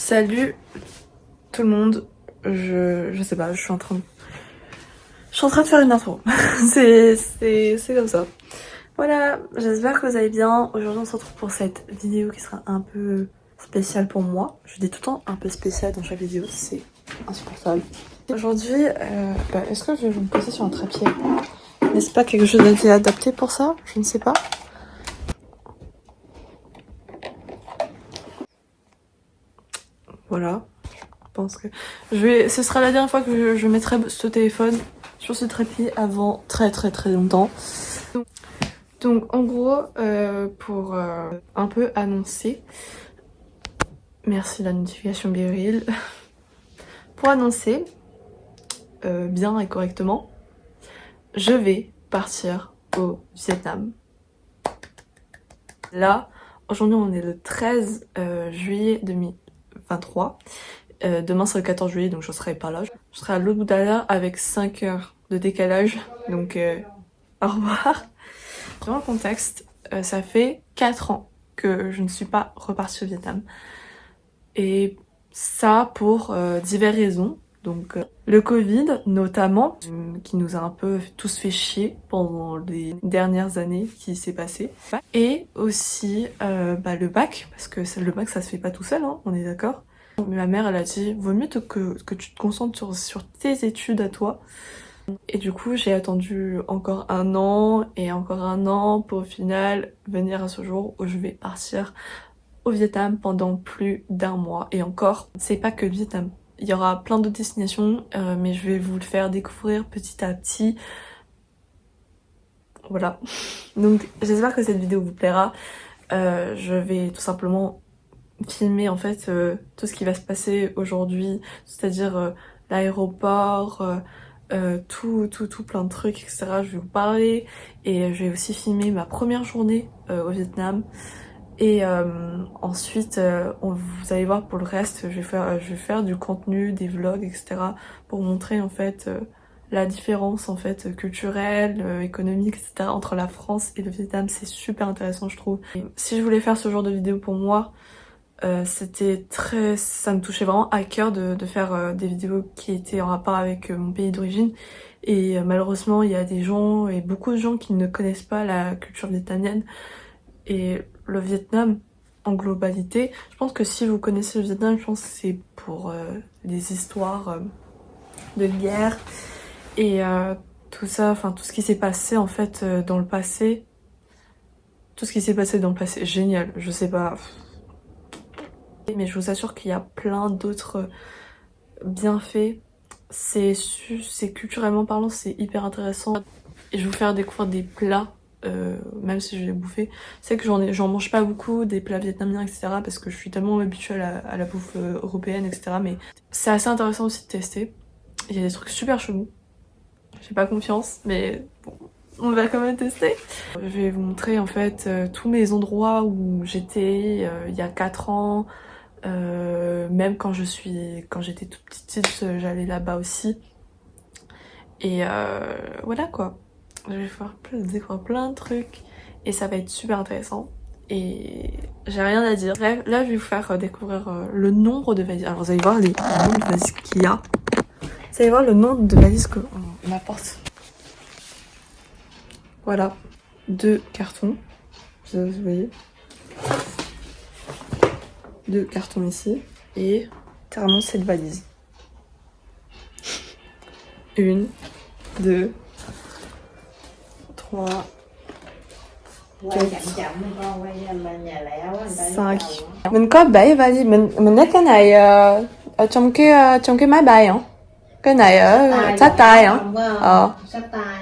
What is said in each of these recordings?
Salut tout le monde, je sais pas, je suis en train de faire une intro. c'est comme ça. Voilà, j'espère que vous allez bien. Aujourd'hui on se retrouve pour cette vidéo qui sera un peu spéciale pour moi. Je dis tout le temps un peu spécial dans chaque vidéo, c'est insupportable. Aujourd'hui, est-ce que je vais me poser sur un trépied? N'est-ce pas quelque chose d'assez adapté pour ça? Je ne sais pas. Voilà, je pense que ce sera la dernière fois que je mettrai ce téléphone sur ce trépied avant très longtemps. Donc en gros, pour un peu annoncer, merci la notification Biril, pour annoncer bien et correctement, je vais partir au Vietnam. Là, aujourd'hui on est le 13 juillet 2023. Demain c'est le 14 juillet donc je serai pas là. Je serai à l'autre bout de la terre avec 5 heures de décalage. Donc au revoir. Dans le contexte, ça fait 4 ans que je ne suis pas repartie au Vietnam. Et ça pour diverses raisons. Donc le Covid notamment, qui nous a un peu tous fait chier pendant les dernières années qui s'est passé. Et aussi le bac, parce que le bac ça se fait pas tout seul, hein, on est d'accord. Mais ma mère elle a dit vaut mieux que tu te concentres sur tes études à toi. Et du coup j'ai attendu encore un an et encore un an pour au final venir à ce jour où je vais partir au Vietnam pendant plus d'1 mois. Et encore, c'est pas que le Vietnam. Il y aura plein d'autres destinations, mais je vais vous le faire découvrir petit à petit. Voilà. Donc j'espère que cette vidéo vous plaira. Je vais tout simplement filmer en fait tout ce qui va se passer aujourd'hui, c'est-à-dire l'aéroport, tout plein de trucs, etc. Je vais vous parler et je vais aussi filmer ma première journée au Vietnam. Et ensuite, vous allez voir pour le reste, je vais faire du contenu, des vlogs, etc. pour montrer en fait la différence en fait culturelle, économique, etc. entre la France et le Vietnam. C'est super intéressant je trouve. Et si je voulais faire ce genre de vidéo pour moi, ça me touchait vraiment à cœur de faire des vidéos qui étaient en rapport avec mon pays d'origine. Et malheureusement, il y a des gens et beaucoup de gens qui ne connaissent pas la culture vietnamienne. Et le Vietnam en globalité, je pense que si vous connaissez le Vietnam, je pense que c'est pour les histoires de guerre et tout ça, enfin tout ce qui s'est passé en fait dans le passé. Tout ce qui s'est passé dans le passé, génial, je sais pas. Mais je vous assure qu'il y a plein d'autres bienfaits. C'est culturellement parlant, c'est hyper intéressant. Et je vais vous faire découvrir des plats. Même si je les bouffer, c'est que j'en mange pas beaucoup des plats vietnamiens etc parce que je suis tellement habituée à la bouffe européenne etc, mais c'est assez intéressant aussi de tester. Il y a des trucs super chelous, j'ai pas confiance mais bon, on va quand même tester. Je vais vous montrer en fait tous mes endroits où j'étais il y a 4 ans, même quand j'étais toute petite j'allais là-bas aussi et voilà quoi. Je vais découvrir plein de trucs et ça va être super intéressant. Et j'ai rien à dire. Bref, là je vais vous faire découvrir le nombre de valises. Alors vous allez voir le nombre de valises qu'il y a. Vous allez voir le nombre de valises qu'on apporte. Voilà, 2 cartons. Vous voyez. 2 cartons ici. Et littéralement cette valise. 1, 2, 3, 4, 5. Mình có 7 vali, mình lấy cái này ở trong cái máy bay hả? Cái này ở sát tay hả?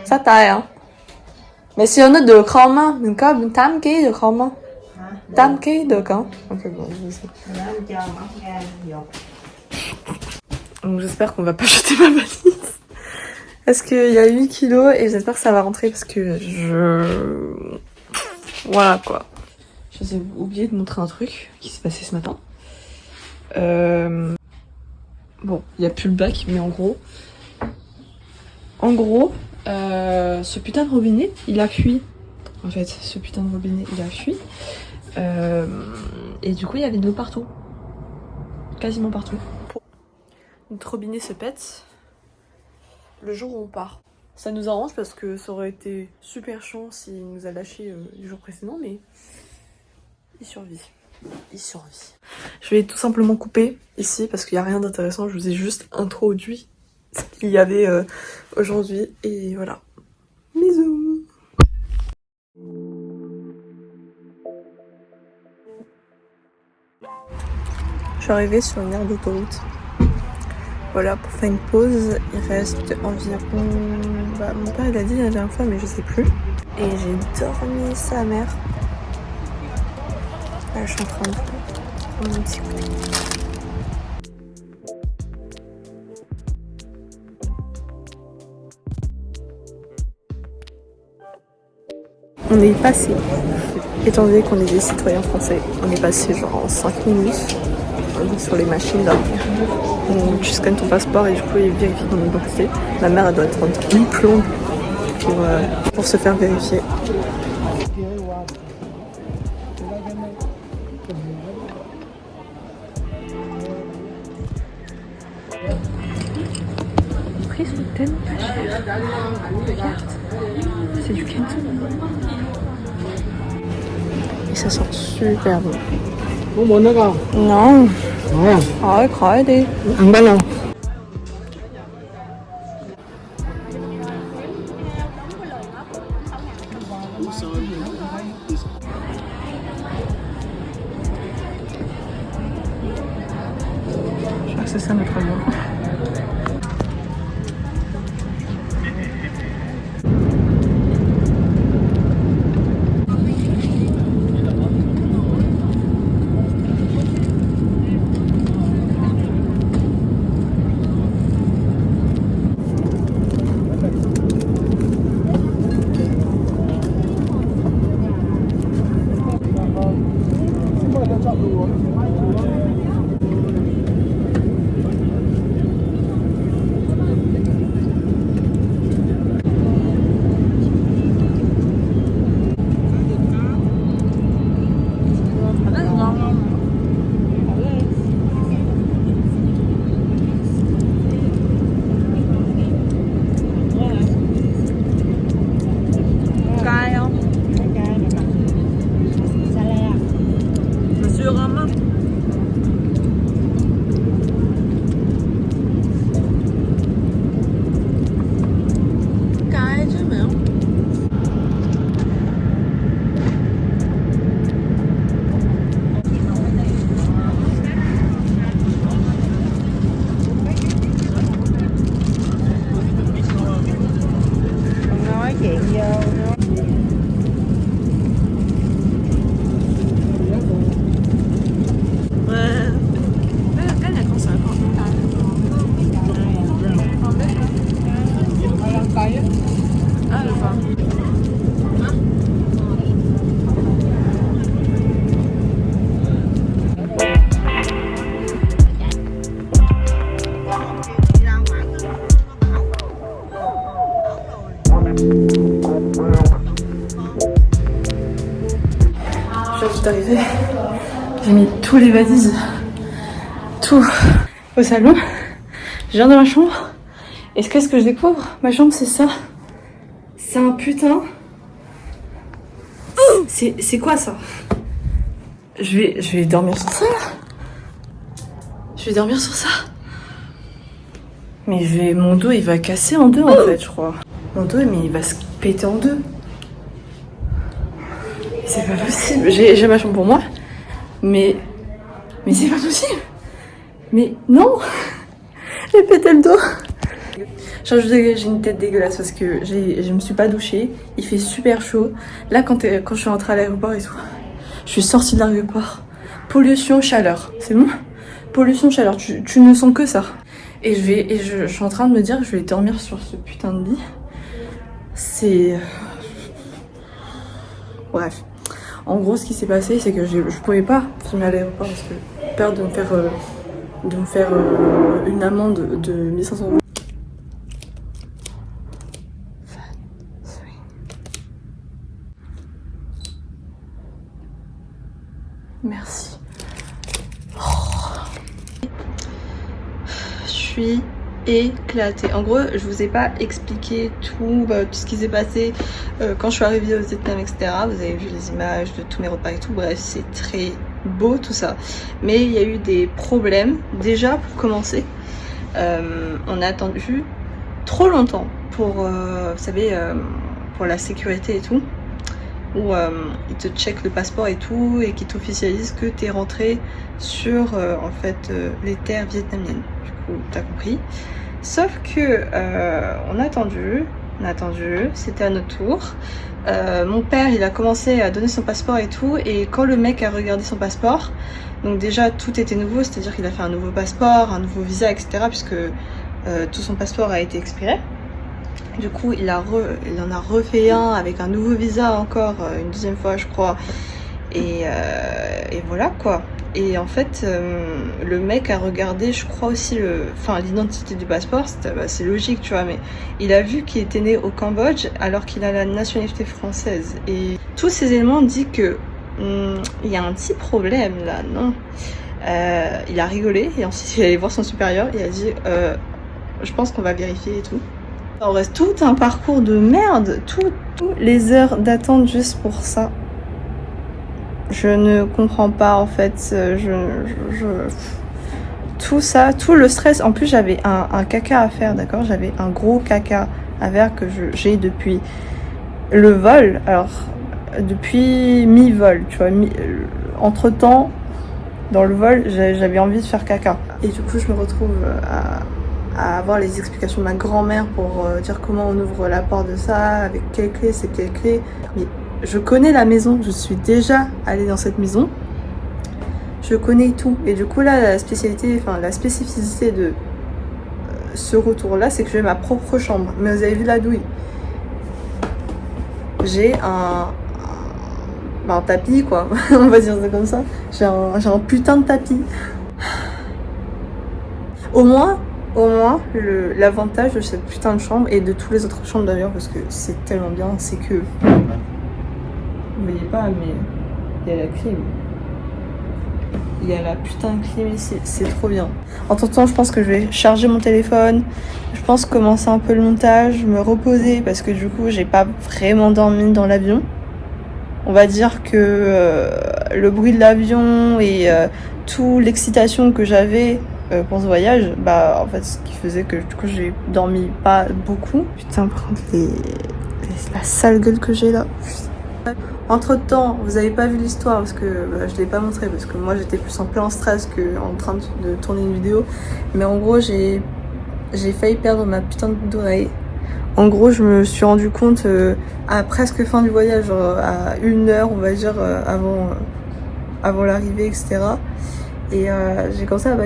Sát tay hả? Mais si on a được không á, mình có 8 kg được không á? 8 kg được không? Ok bon, je sais. Donc j'espère qu'on va pas jeter ma valise. Parce qu'il y a 8 kilos et j'espère que ça va rentrer parce que voilà quoi. J'ai oublié de montrer un truc qui s'est passé ce matin. Bon, il n'y a plus le bac, mais en gros, ce putain de robinet, il a fui. En fait, ce putain de robinet, il a fui. Et du coup, il y avait de l'eau partout. quasiment partout. Notre robinet se pète le jour où on part. Ça nous arrange parce que ça aurait été super chiant s'il nous a lâché les jours précédents, mais il survit. Il survit. Je vais tout simplement couper ici parce qu'il n'y a rien d'intéressant. Je vous ai juste introduit ce qu'il y avait aujourd'hui. Et voilà. Bisous. Je suis arrivée sur une aire d'autoroute. Voilà, pour faire une pause, il reste environ... mon père il a dit la dernière fois, mais je sais plus. Et j'ai dormi sa mère. Là, je suis en train de prendre un petit goûter. On est passé, étant donné qu'on est des citoyens français, on est passé genre en 5 minutes sur les machines là. Donc, tu scannes ton passeport et du coup ils vérifient ton identité. Ma mère elle doit être en une plombe pour se faire vérifier. Les prix sont tellement pas chers. Regarde, c'est du Kenzo. Et ça sent super bon. Non. Ah, grave. Un ballon. Je crois que c'est ça notre mot. D'arriver, j'ai mis tous les valises, tout au salon. Je viens de ma chambre. Et qu'est-ce que je découvre? Ma chambre, c'est ça. C'est un putain. C'est quoi ça? Je vais dormir sur ça. Je vais dormir sur ça. Mais mon dos il va casser en deux en fait, je crois. Mon dos, mais il va se péter en deux. C'est pas possible. J'ai ma chambre pour moi. Mais c'est pas possible. Mais non. J'ai pété le dos. J'ai une tête dégueulasse parce que je me suis pas douchée. Il fait super chaud. Là, quand je suis rentrée à l'aéroport et tout, je suis sortie de l'aéroport. Pollution, chaleur. C'est bon? Pollution, chaleur. Tu ne sens que ça. Et je suis en train de me dire que je vais dormir sur ce putain de lit. C'est... Bref. En gros, ce qui s'est passé, c'est que je pouvais pas filmer à l'aéroport parce que peur de me faire une amende de 1500 €. Merci. suis éclatée. En gros, je vous ai pas expliqué tout ce qui s'est passé quand je suis arrivée au Vietnam, etc. Vous avez vu les images de tous mes repas et tout. Bref, c'est très beau tout ça. Mais il y a eu des problèmes. Déjà, pour commencer, on a attendu trop longtemps pour, vous savez, pour la sécurité et tout. Où ils te checkent le passeport et tout et qui t'officialisent que t'es rentré sur en fait les terres vietnamiennes. Du coup, t'as compris. Sauf que on a attendu, c'était à notre tour. Mon père, il a commencé à donner son passeport et tout, et quand le mec a regardé son passeport, donc déjà tout était nouveau, c'est-à-dire qu'il a fait un nouveau passeport, un nouveau visa, etc. puisque tout son passeport a été expiré. Du coup, il en a refait un avec un nouveau visa encore, une deuxième fois je crois. Et voilà quoi. Et en fait, le mec a regardé, je crois aussi, l'identité du passeport, c'est logique, tu vois, mais il a vu qu'il était né au Cambodge alors qu'il a la nationalité française. Et tous ces éléments disent que il y a un petit problème là, non? Il a rigolé et ensuite il est allé voir son supérieur, il a dit je pense qu'on va vérifier et tout. On reste tout un parcours de merde, toutes les heures d'attente juste pour ça. Je ne comprends pas en fait, tout ça, tout le stress. En plus j'avais un caca à faire, d'accord? J'avais un gros caca à faire que j'ai depuis le vol, alors depuis mi-vol, tu vois, entre temps dans le vol j'avais envie de faire caca. Et du coup je me retrouve à avoir les explications de ma grand-mère pour dire comment on ouvre la porte de ça, avec quelle clé, c'est quelle clé. Mais je connais la maison, je suis déjà allée dans cette maison, je connais tout. Et du coup là, la spécificité de ce retour-là, c'est que j'ai ma propre chambre. Mais vous avez vu la douille. J'ai un tapis quoi, on va dire ça comme ça. J'ai un putain de tapis. Au moins, l'avantage de cette putain de chambre et de toutes les autres chambres d'ailleurs, parce que c'est tellement bien, c'est que vous voyez pas, mais il y a la clim. Il y a la putain de clim ici, c'est trop bien. Entre temps, je pense que je vais charger mon téléphone, je pense commencer un peu le montage, me reposer parce que du coup, j'ai pas vraiment dormi dans l'avion. On va dire que le bruit de l'avion et toute l'excitation que j'avais pour ce voyage, en fait ce qui faisait que du coup j'ai dormi pas beaucoup. Putain, par contre la sale gueule que j'ai là. Entre temps, vous avez pas vu l'histoire parce que je l'ai pas montré parce que moi j'étais plus en plein stress que en train de tourner une vidéo. Mais en gros j'ai failli perdre ma putain d'oreille. En gros, je me suis rendu compte à presque fin du voyage, à 1 heure, on va dire, avant l'arrivée, etc. Et j'ai commencé à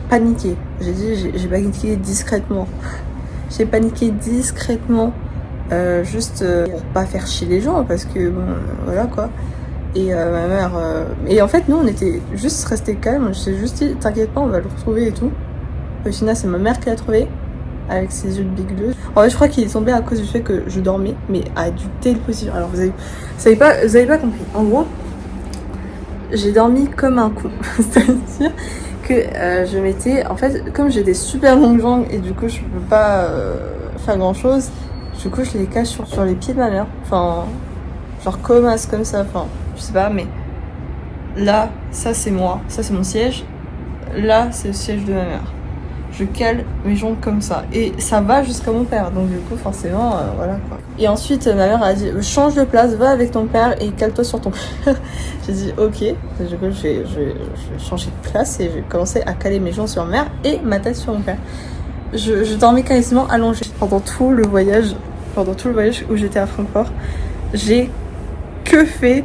paniquer. J'ai paniqué discrètement. J'ai paniqué discrètement, juste pour pas faire chier les gens, parce que bon, voilà quoi. Et ma mère. Et en fait, nous, on était juste restés calmes. Je t'ai juste dit, t'inquiète pas, on va le retrouver et tout. Au final, c'est ma mère qui l'a trouvé. Avec ses yeux de big bleu. En fait, je crois qu'il est tombé à cause du fait que je dormais, mais à du tel position. Alors, vous avez pas compris. En gros, j'ai dormi comme un con. C'est-à-dire que je m'étais... En fait, comme j'ai des super longues jambes et du coup, je peux pas faire grand-chose, du coup, je les cache sur les pieds de ma mère. Enfin, genre comme ça. Enfin, je sais pas, mais là, ça c'est moi. Ça c'est mon siège. Là, c'est le siège de ma mère. Je cale mes jambes comme ça. Et ça va jusqu'à mon père. Donc du coup, forcément, voilà quoi. Et ensuite, ma mère a dit, change de place, va avec ton père et cale-toi sur ton père. J'ai dit, ok. Du coup, je vais changer de place et j'ai commencé à caler mes jambes sur ma mère et ma tête sur mon père. Je dormais quasiment allongée. Pendant tout le voyage où j'étais à Francfort, j'ai que fait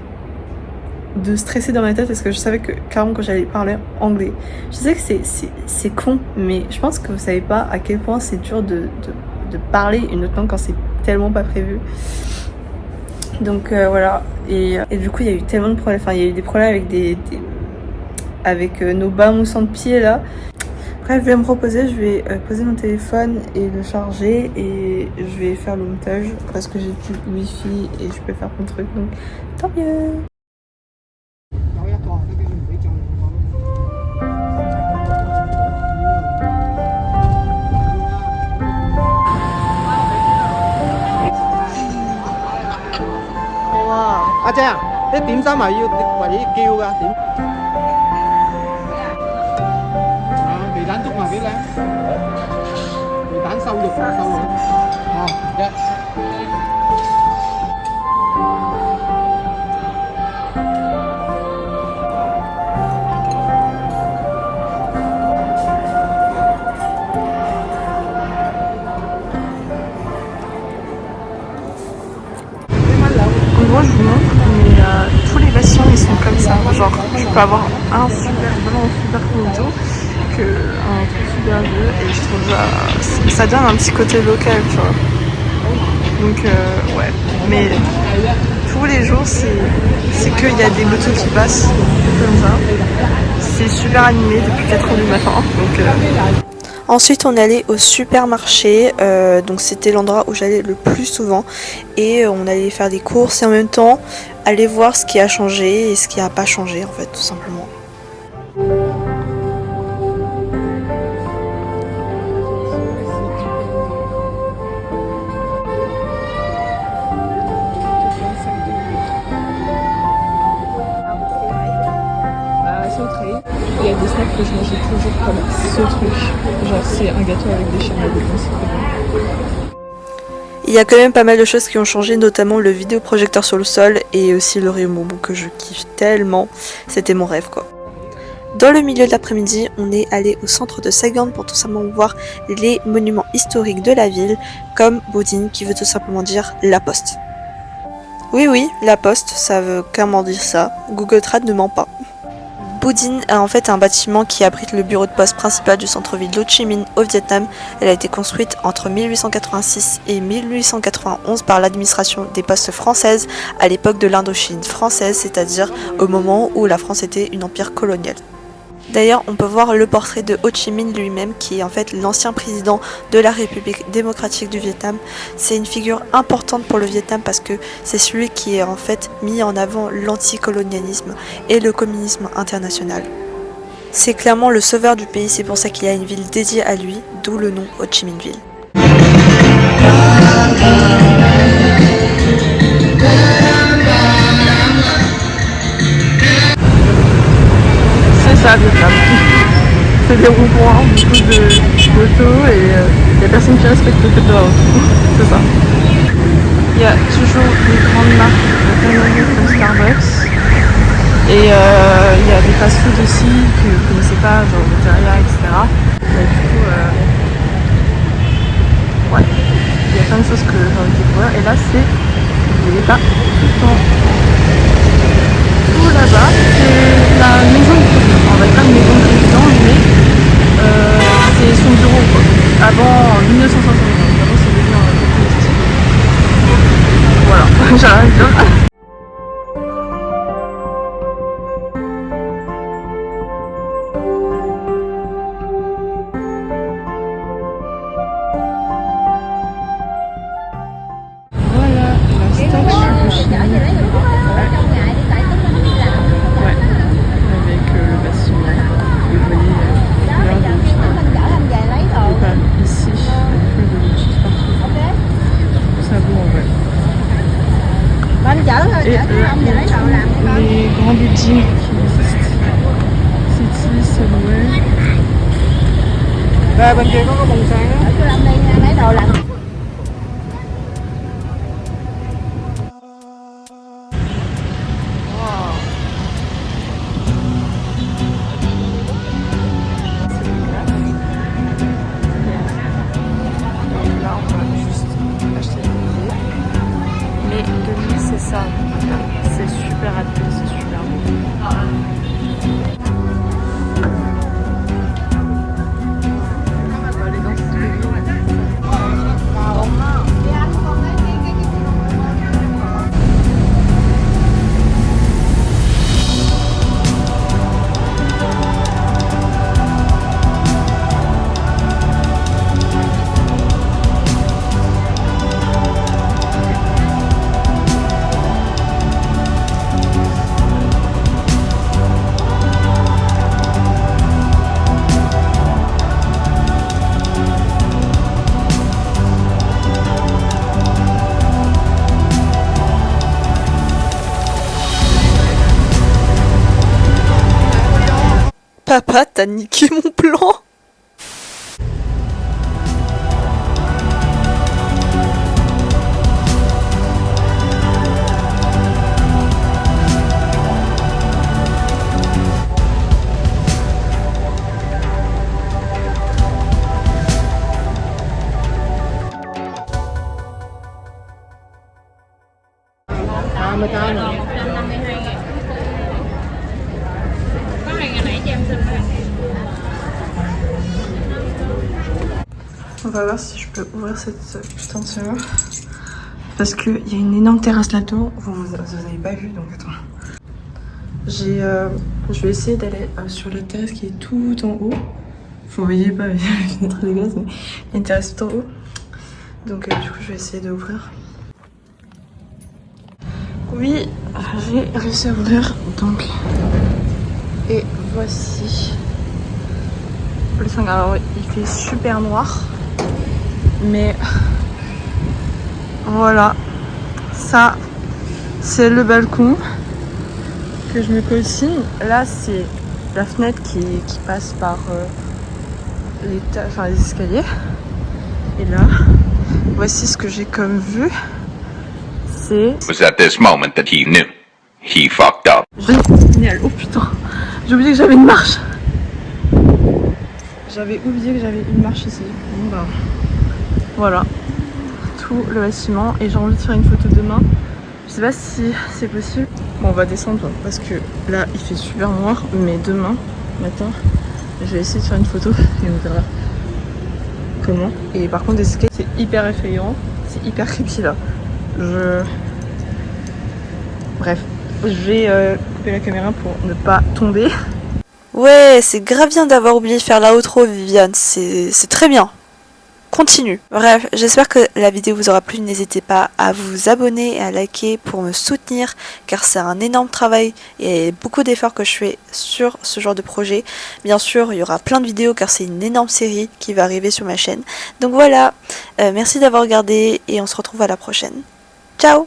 de stresser dans ma tête parce que je savais que clairement quand j'allais parler anglais, je sais que c'est con, mais je pense que vous savez pas à quel point c'est dur de parler une autre langue quand c'est tellement pas prévu. Donc voilà, et du coup il y a eu tellement de problèmes, il y a eu des problèmes avec nos bas moussants de pied là. Bref, je vais me reposer, je vais poser mon téléphone et le charger et je vais faire le montage parce que j'ai plus de wifi et je peux faire plein de trucs, donc tant mieux. 阿姐啊，啲點心係要或者叫㗎點？啊，魚蛋粥咪幾靚？魚蛋瘦肉瘦肉。哦，一。En gros, je vous montre, mais tous les bastions ils sont comme ça. Genre, tu peux avoir un super commando que un truc super vieux, et je trouve ça donne un petit côté local, tu vois. Donc, ouais. Mais tous les jours, c'est qu'il y a des motos qui passent comme ça. C'est super animé depuis 4h du matin. Donc, Ensuite on est allé au supermarché, donc c'était l'endroit où j'allais le plus souvent, et on allait faire des courses et en même temps aller voir ce qui a changé et ce qui n'a pas changé en fait, tout simplement. Il y a des snacks que je mangeais toujours comme ce truc. Genre c'est un gâteau avec des chamallows dedans, c'est trop bon. Il y a quand même pas mal de choses qui ont changé, notamment le vidéoprojecteur sur le sol et aussi le rayon bonbon que je kiffe tellement. C'était mon rêve quoi. Dans le milieu de l'après-midi, on est allé au centre de Saigon pour tout simplement voir les monuments historiques de la ville, comme Budin qui veut tout simplement dire la poste. Oui, la poste, ça veut clairement dire ça. Google Trad ne ment pas. Budin est en fait un bâtiment qui abrite le bureau de poste principal du centre-ville d'Ho Chi Minh au Vietnam. Elle a été construite entre 1886 et 1891 par l'administration des postes françaises à l'époque de l'Indochine française, c'est-à-dire au moment où la France était une empire colonial. D'ailleurs, on peut voir le portrait de Ho Chi Minh lui-même, qui est en fait l'ancien président de la République démocratique du Vietnam. C'est une figure importante pour le Vietnam parce que c'est celui qui a en fait mis en avant l'anticolonialisme et le communisme international. C'est clairement le sauveur du pays, c'est pour ça qu'il y a une ville dédiée à lui, d'où le nom Ho Chi Minh Ville. Ça, Vietnam. C'est des ronds-points, beaucoup de motos et il n'y a personne qui respecte le code de la route. C'est ça. Il y a toujours des grandes marques de comme Starbucks. Et il y a des fast-food aussi que vous ne connaissez pas, genre Veteria, etc. Et du coup, ouais, il y a plein de choses que j'ai envie de découvrir. Et là, c'est l'État tout le temps. Tout là-bas, c'est la maison du président. On va dire une maison du président, mais c'est son bureau quoi. Avant 1975, avant c'est devenu un peu politique. Voilà, j'arrête là. Et les grands buildings qui existent. City, Subway. Bên kia có bông sáng á. C'est super adapté, c'est super beau. On va aller dans cette ville. Papa, t'as niqué mon plan. Mà chai này. On va voir si je peux ouvrir cette putain de serrure. Parce qu'il y a une énorme terrasse là-dedans. Vous n'avez pas vu, donc attends. Je vais essayer d'aller sur la terrasse qui est tout en haut. Vous voyez pas, il y a la fenêtre dégueulasse, mais il y a une terrasse tout en haut. Donc du coup, je vais essayer d'ouvrir. Oui, j'ai réussi à ouvrir. Donc, et voici le 5. Alors, il fait super noir. Mais voilà, ça c'est le balcon que je me coltine. Là c'est la fenêtre qui passe par les escaliers. Et là, voici ce que j'ai comme vue. C'est... It was at this moment that he knew. He fucked up. Génial. Oh putain, j'ai oublié que j'avais une marche. J'avais oublié que j'avais une marche ici. Bon bah... Voilà, tout le bâtiment et j'ai envie de faire une photo demain. Je sais pas si c'est possible. Bon, on va descendre parce que là il fait super noir, mais demain matin je vais essayer de faire une photo et on verra comment. Et par contre, des escaliers c'est hyper effrayant, c'est hyper creepy là. Bref, je vais couper la caméra pour ne pas tomber. Ouais, c'est grave bien d'avoir oublié de faire la outro, Viviane. C'est très bien. Continue. Bref, j'espère que la vidéo vous aura plu. N'hésitez pas à vous abonner et à liker pour me soutenir, car c'est un énorme travail et beaucoup d'efforts que je fais sur ce genre de projet. Bien sûr, il y aura plein de vidéos car c'est une énorme série qui va arriver sur ma chaîne. Donc voilà, merci d'avoir regardé et on se retrouve à la prochaine. Ciao!